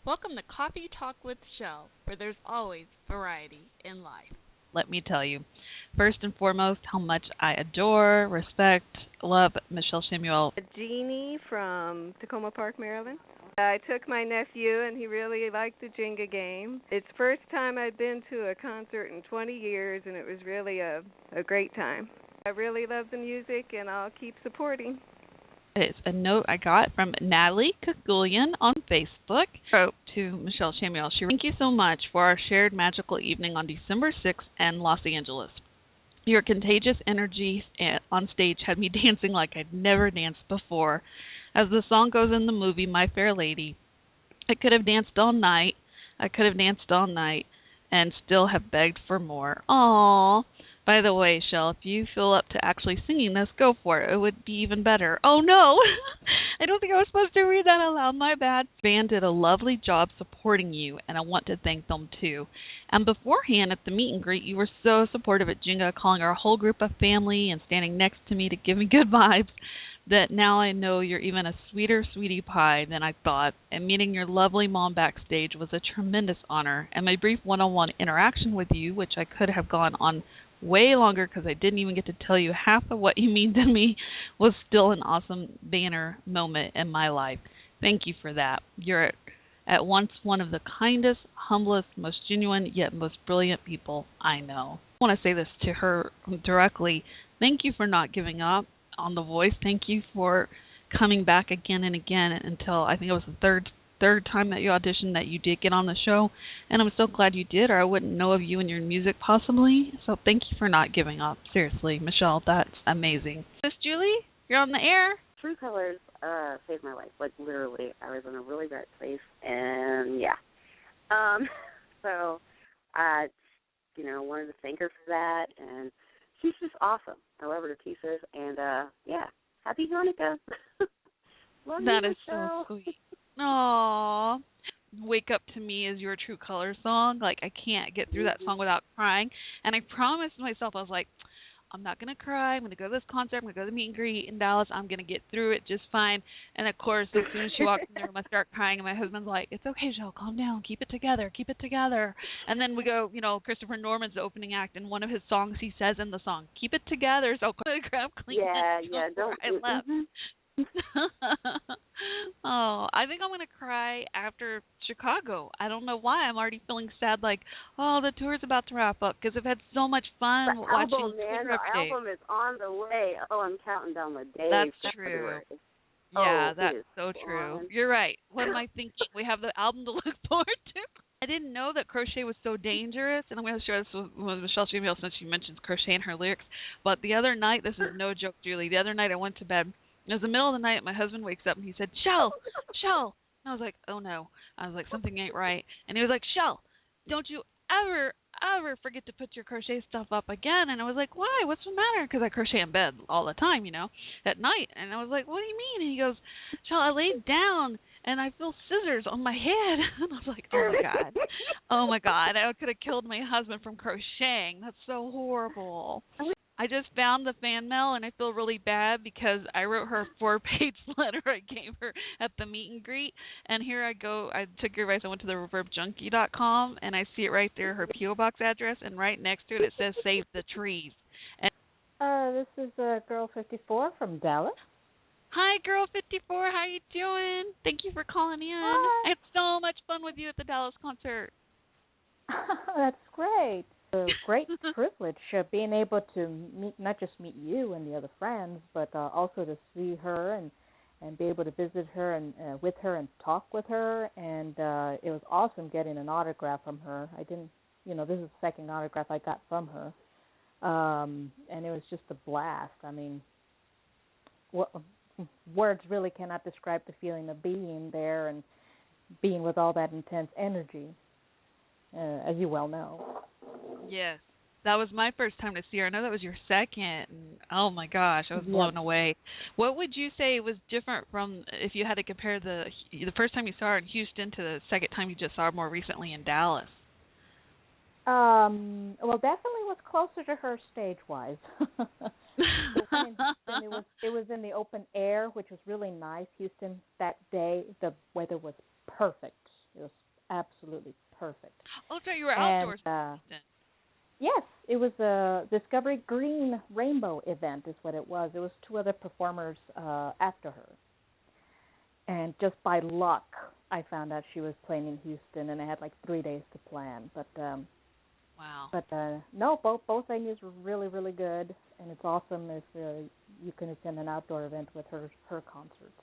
Welcome to Coffee Talk with Shell, where there's always variety in life. Let me tell you, first and foremost, how much I adore, respect, love Michelle Chamuel. Jeannie from Tacoma Park, Maryland. I took my nephew, and he really liked the Jenga game. It's the first time I'd been to a concert in 20 years, and it was really a great time. I really love the music, and I'll keep supporting. It's a note I got from Natalie Kagulian on Facebook. Wrote to Michelle Chamuel. Thank you so much for our shared magical evening on December 6th in Los Angeles. Your contagious energy on stage had me dancing like I'd never danced before. As the song goes in the movie My Fair Lady, I could have danced all night. And still have begged for more. Aww. By the way, Shell, if you feel up to actually singing this, go for it. It would be even better. Oh, no. I don't think I was supposed to read that aloud. My bad. The band did a lovely job supporting you, and I want to thank them, too. And beforehand, at the meet and greet, you were so supportive at Jenga, calling our whole group a family and standing next to me to give me good vibes, that now I know you're even a sweeter sweetie pie than I thought, and meeting your lovely mom backstage was a tremendous honor. And my brief one-on-one interaction with you, which I could have gone on way longer because I didn't even get to tell you half of what you mean to me, was still an awesome banner moment in my life. Thank you for that. You're at once one of the kindest, humblest, most genuine, yet most brilliant people I know. I want to say this to her directly. Thank you for not giving up on The Voice. Thank you for coming back again and again until I think it was the third time that you auditioned that you did get on the show, and I'm so glad you did, or I wouldn't know of you and your music possibly. So thank you for not giving up. Seriously, Michelle, that's amazing. Miss Julie, you're on the air. True Colors saved my life. Like, literally, I was in a really bad place, and yeah. So I, wanted to thank her for that, and she's just awesome. I love her to pieces, and yeah, happy Hanukkah. Love that you, is Michelle. so sweet. Aww. Wake Up to Me is your True Colors song. Like, I can't get through that song without crying. And I promised myself, I was like, I'm not going to cry. I'm going to go to this concert. I'm going to go to the meet and greet in Dallas. I'm going to get through it just fine. And, of course, as soon as she walked in the room, I start crying. And my husband's like, it's okay, Jill. Calm down. Keep it together. Keep it together. And then we go, Christopher Norman's the opening act. And one of his songs he says in the song, keep it together. So I grab clean. Yeah, don't. I left. Oh, I think I'm going to cry after Chicago. I don't know why. I'm already feeling sad, like, the tour's about to wrap up, because I've had so much fun watching the album is on the way. Oh, I'm counting down the days. That's true. Yeah, that's so true. On. You're right. What am I thinking? We have the album to look forward to. I didn't know that crochet was so dangerous, and I'm going to share this with Michelle Chamuel since she mentions crochet in her lyrics. But the other night, this is no joke, Julie, the other night I went to bed. It was the middle of the night. My husband wakes up and he said, Shell. And I was like, oh no. I was like, something ain't right. And he was like, Shell, don't you ever forget to put your crochet stuff up again. And I was like, why? What's the matter? Because I crochet in bed all the time, at night. And I was like, what do you mean? And he goes, Shell, I laid down and I feel scissors on my head. And I was like, oh my God. Oh my God. I could have killed my husband from crocheting. That's so horrible. I just found the fan mail, and I feel really bad because I wrote her a 4-page letter I gave her at the meet and greet. And here I go. I took your advice. I went to the reverbjunkie.com, and I see it right there, her P.O. Box address, and right next to it, it says Save the Trees. And this is Girl 54 from Dallas. Hi, Girl 54. How you doing? Thank you for calling in. Hi. I had so much fun with you at the Dallas concert. That's great. A great privilege being able to not just meet you and the other friends, but also to see her and be able to visit her and with her and talk with her. And it was awesome getting an autograph from her. I didn't, this is the second autograph I got from her, and it was just a blast. I mean, words really cannot describe the feeling of being there and being with all that intense energy, as you well know. Yes. That was my first time to see her. I know that was your second. And oh, my gosh, I was blown away. What would you say was different from if you had to compare the first time you saw her in Houston to the second time you just saw her more recently in Dallas? Well, definitely was closer to her stage-wise. It was in the open air, which was really nice. Houston, that day, the weather was perfect. It was absolutely perfect. Oh, so you were And outdoors. yes, it was a Discovery Green Rainbow event is what it was. It was two other performers after her. And just by luck, I found out she was playing in Houston, and I had like 3 days to plan. But Wow. But no, both venues were really, really good, and it's awesome if you can attend an outdoor event with her concerts.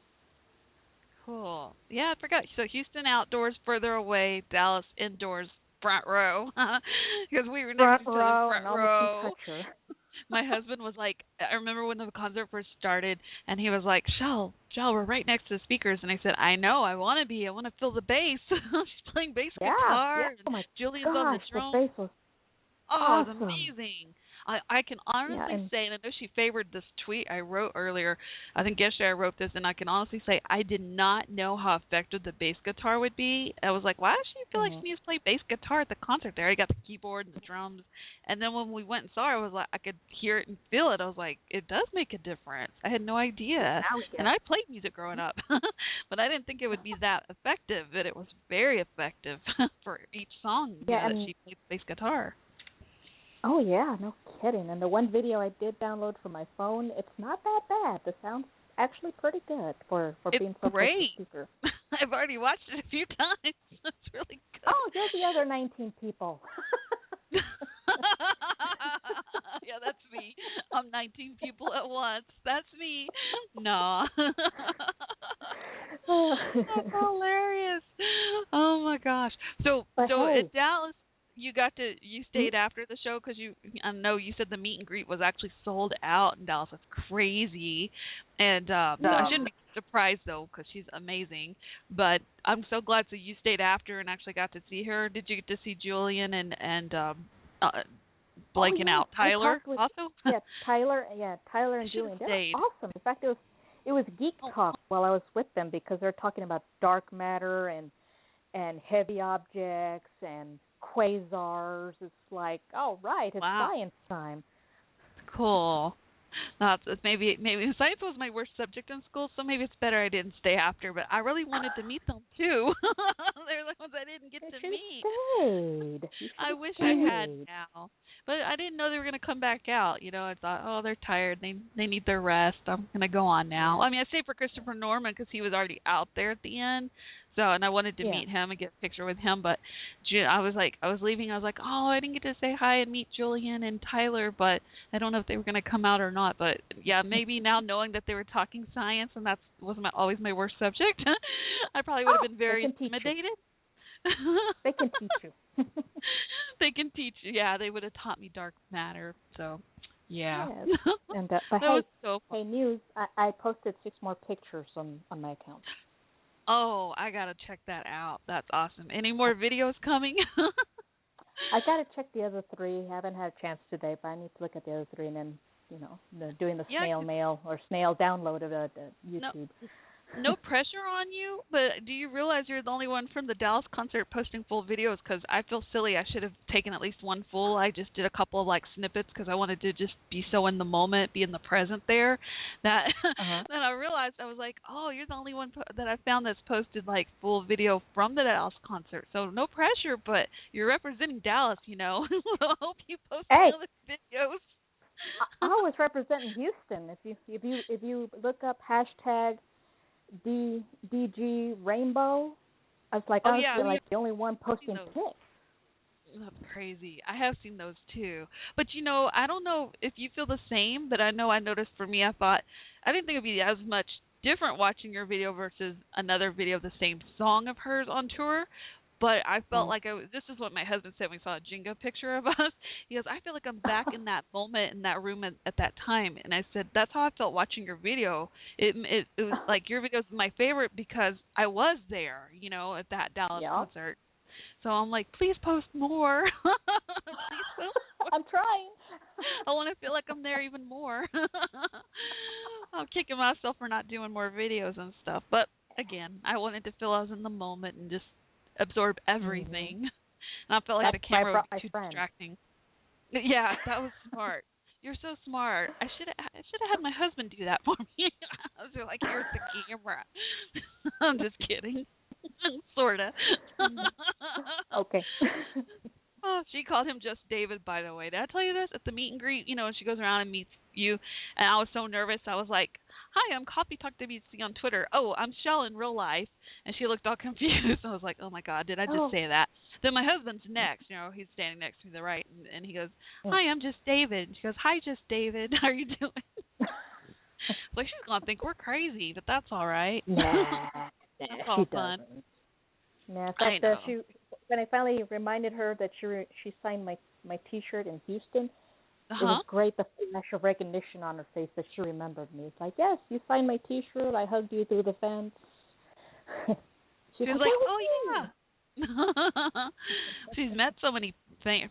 Cool. Yeah, I forgot. So Houston outdoors, further away. Dallas indoors, front row. Because we were next to each other, front row. My husband was like, I remember when the concert first started, and he was like, Shell, we're right next to the speakers. And I said, I know, I want to feel the bass. She's playing bass guitar. Yeah. Oh my Julian's gosh, on the drums. the bass was Oh, awesome. it was amazing. I can honestly say, and I know she favored this tweet I wrote earlier. I think yesterday I wrote this, and I can honestly say I did not know how effective the bass guitar would be. I was like, why does she feel like she needs to play bass guitar at the concert there? I got the keyboard and the drums. And then when we went and saw her, I was like, I could hear it and feel it. I was like, it does make a difference. I had no idea. And I played music growing up, but I didn't think it would be that effective. But it was very effective for each song that she played bass guitar. Oh, yeah, no kidding. And the one video I did download from my phone, it's not that bad. The sound's actually pretty good for being so close to the speaker. I've already watched it a few times. It's really good. Oh, you're the other 19 people. Yeah, that's me. I'm 19 people at once. That's me. No. That's hilarious. Oh, my gosh. So in Dallas, you stayed after the show because I know you said the meet and greet was actually sold out in Dallas. That's crazy. And I shouldn't be surprised though because she's amazing. But I'm so glad that you stayed after and actually got to see her. Did you get to see Julian and blanking out Tyler also? Tyler and Julian. They're awesome. In fact, it was geek talk while I was with them because they're talking about dark matter and heavy objects and quasars. It's like, oh, right, it's science time. Cool. Maybe science was my worst subject in school, so maybe it's better I didn't stay after. But I really wanted to meet them too. They're the ones I didn't get to meet. I wish I had now, but I didn't know they were going to come back out. I thought, oh, they're tired. They need their rest. I'm going to go on now. I mean, I stayed for Christopher Norman because he was already out there at the end. So, and I wanted to meet him and get a picture with him, but I was leaving. I was like, oh, I didn't get to say hi and meet Julian and Tyler, but I don't know if they were going to come out or not. But yeah, maybe now knowing that they were talking science and that wasn't always my worst subject, I probably would have been very intimidated. They can teach you. They can teach you. Yeah, they would have taught me dark matter. So, yeah. Yes. And but was so fun. Hey, News, I posted 6 more pictures on my account. Oh, I got to check that out. That's awesome. Any more videos coming? I got to check the other 3. Haven't had a chance today, but I need to look at the other 3 and then, doing the snail mail or snail download of YouTube. No pressure on you, but do you realize you're the only one from the Dallas concert posting full videos? Because I feel silly. I should have taken at least one full. I just did a couple of snippets because I wanted to just be so in the moment, be in the present there. That then I realized I was like, oh, you're the only one that I found that's posted full video from the Dallas concert. So no pressure, but you're representing Dallas, I hope you post other videos. I was representing Houston. If you look up hashtag DG Rainbow, I was like, the only one posting pics. That's crazy. I have seen those too. But I don't know if you feel the same, but I know I noticed for me, I didn't think it'd be as much different watching your video versus another video of the same song of hers on tour. But I felt like this is what my husband said when we saw a Jenga picture of us. He goes, I feel like I'm back in that moment, in that room at that time. And I said, that's how I felt watching your video. It was like your video is my favorite because I was there, at that Dallas concert. So I'm like, please post more. Please post more. I'm trying. I want to feel like I'm there even more. I'm kicking myself for not doing more videos and stuff. But again, I wanted to feel I was in the moment and just absorb everything. And I felt like the camera would be too distracting. Yeah, that was smart. You're so smart. I should have had my husband do that for me. I was like, here's the camera. I'm just kidding. Sorta. Okay. Oh, she called him just David, by the way. Did I tell you this? At the meet and greet, and she goes around and meets you, and I was so nervous. I was like, "Hi, I'm Coffee Talk WC on Twitter. Oh, I'm Shell in real life." And she looked all confused. I was like, "Oh my God, did I just say that?" Then my husband's next. He's standing next to me to the right, and he goes, "Hi, I'm just David." And she goes, "Hi, just David. How are you doing?" Like she's gonna think we're crazy, but that's all right. Nah, That's all she fun. doesn't. Nah, in I fact, know. when I finally reminded her that she signed my T-shirt in Houston, it Uh-huh. was great, the flash of recognition on her face that she remembered me. It's like, yes, you signed my T-shirt. I hugged you through the fence. She She's was like, like, that was "Oh you. yeah." She's met so many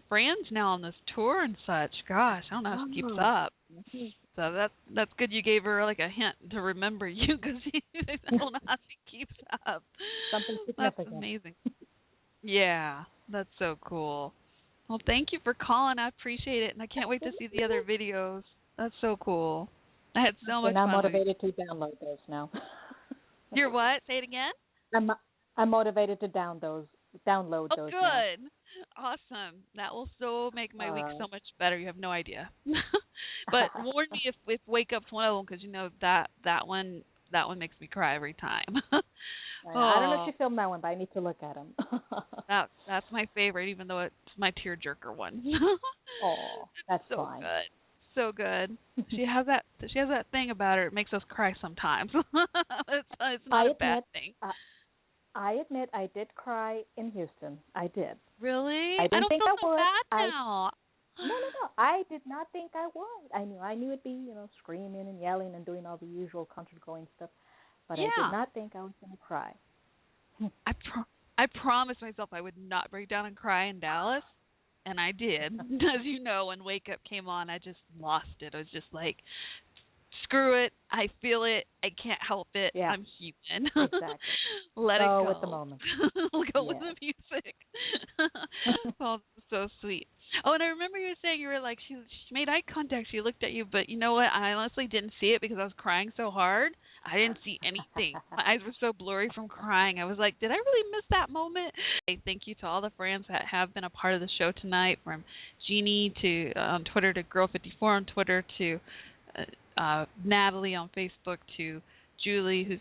friends now on this tour and such. Gosh, I don't know how she keeps up. So that's good. You gave her like a hint to remember you because I don't know how she keeps up. Something That's significant. amazing. Yeah, that's so cool. Well, thank you for calling. I appreciate it, and I can't wait to see the other videos. That's so cool. I had so You're much now fun. motivated to download those now. You're what? Say it again. I'm motivated to download Oh, those now. good. Awesome. That will so make my week so much better. You have no idea. But warn me if Wake Up's one of them, because that one makes me cry every time. I don't know if you filmed that one, but I need to look at them. That's my favorite, even though it's my tearjerker one. Oh, that's so fine. good. So good. She has that thing about her. It makes us cry sometimes. It's not a bad thing. I admit I did cry in Houston. I did. Really? I didn't don't think feel I so would. bad now. No. I did not think I would. I knew it'd be, screaming and yelling and doing all the usual concert going stuff, but I did not think I was going to cry. I promised myself I would not break down and cry in Dallas, and I did. As you know, when Wake Up came on, I just lost it. I was just like, screw it. I feel it. I can't help it. Yeah. I'm human. Exactly. Let it go. Go with the moment. Go with the music. Oh, so sweet. Oh, and I remember you saying you were like, she made eye contact. She looked at you, but you know what? I honestly didn't see it because I was crying so hard. I didn't see anything. My eyes were so blurry from crying. I was like, did I really miss that moment? Thank you to all the friends that have been a part of the show tonight, from Jeannie to on Twitter, to Girl54 on Twitter, to Natalie on Facebook, to Julie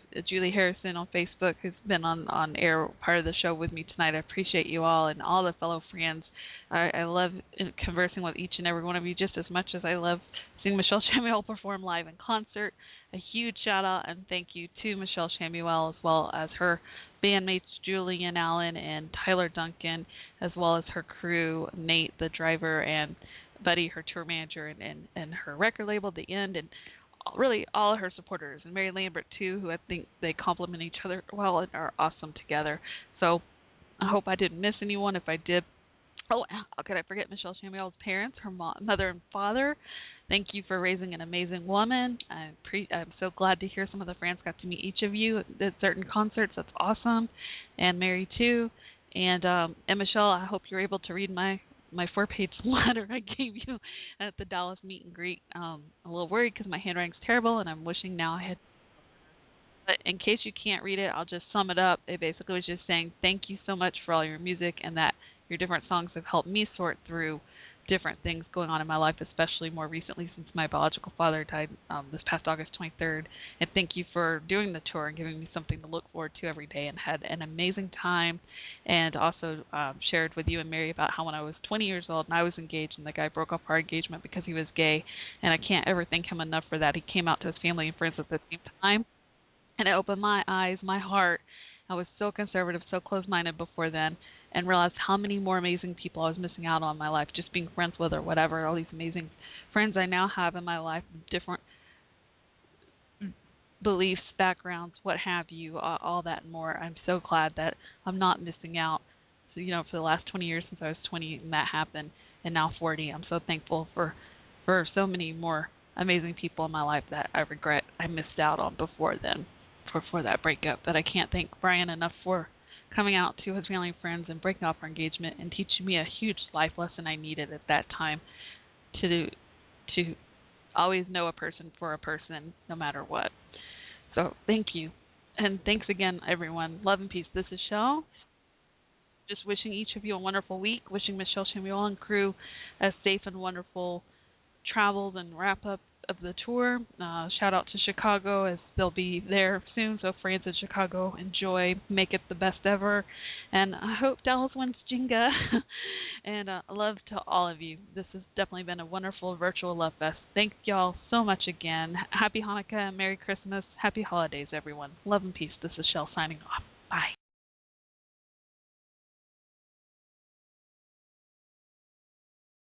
Harrison on Facebook, who's been on air part of the show with me tonight. I appreciate you all and all the fellow friends. I love conversing with each and every one of you just as much as I love seeing Michelle Chamuel perform live in concert. A huge shout out and thank you to Michelle Chamuel, as well as her bandmates Julian Allen and Tyler Duncan, as well as her crew, Nate the driver, and Buddy, her tour manager, and her record label, The End, and really all of her supporters, and Mary Lambert too, who I think they complement each other well and are awesome together. So I hope I didn't miss anyone. If I did, how could I forget Michelle Chamuel's parents, her mother and father? Thank you for raising an amazing woman. I'm so glad to hear some of the friends got to meet each of you at certain concerts. That's awesome. And Mary too. And Michelle, I hope you're able to read my 4-page letter I gave you at the Dallas meet and greet. I'm a little worried because my handwriting's terrible, and I'm wishing now I had. But in case you can't read it, I'll just sum it up. It basically was just saying thank you so much for all your music, and that your different songs have helped me sort through different things going on in my life, especially more recently since my biological father died this past August 23rd. And thank you for doing the tour and giving me something to look forward to every day, and had an amazing time. And also shared with you and Mary about how when I was 20 years old and I was engaged, and the guy broke off our engagement because he was gay, and I can't ever thank him enough for that. He came out to his family and friends at the same time, and it opened my eyes, my heart. I was so conservative, so closed-minded before then, and realized how many more amazing people I was missing out on in my life, just being friends with or whatever. All these amazing friends I now have in my life, different beliefs, backgrounds, what have you, all that and more. I'm so glad that I'm not missing out. So, for the last 20 years since I was 20 and that happened, and now 40, I'm so thankful for so many more amazing people in my life that I regret I missed out on before then, before that breakup. That I can't thank Brian enough for coming out to his family and friends and breaking off our engagement and teaching me a huge life lesson I needed at that time, to always know a person for a person no matter what. So thank you. And thanks again, everyone. Love and peace. This is Shell. Just wishing each of you a wonderful week. Wishing Michelle, Chamuel, and crew a safe and wonderful travels and wrap up of the tour. Shout out to Chicago as they'll be there soon. So Frans in Chicago, enjoy, make it the best ever, and I hope Dallas wins Jenga. And love to all of you. This has definitely been a wonderful virtual love fest. Thank y'all so much again. Happy Hanukkah, Merry Christmas, Happy Holidays, everyone. Love and peace. This is Shell signing off. Bye.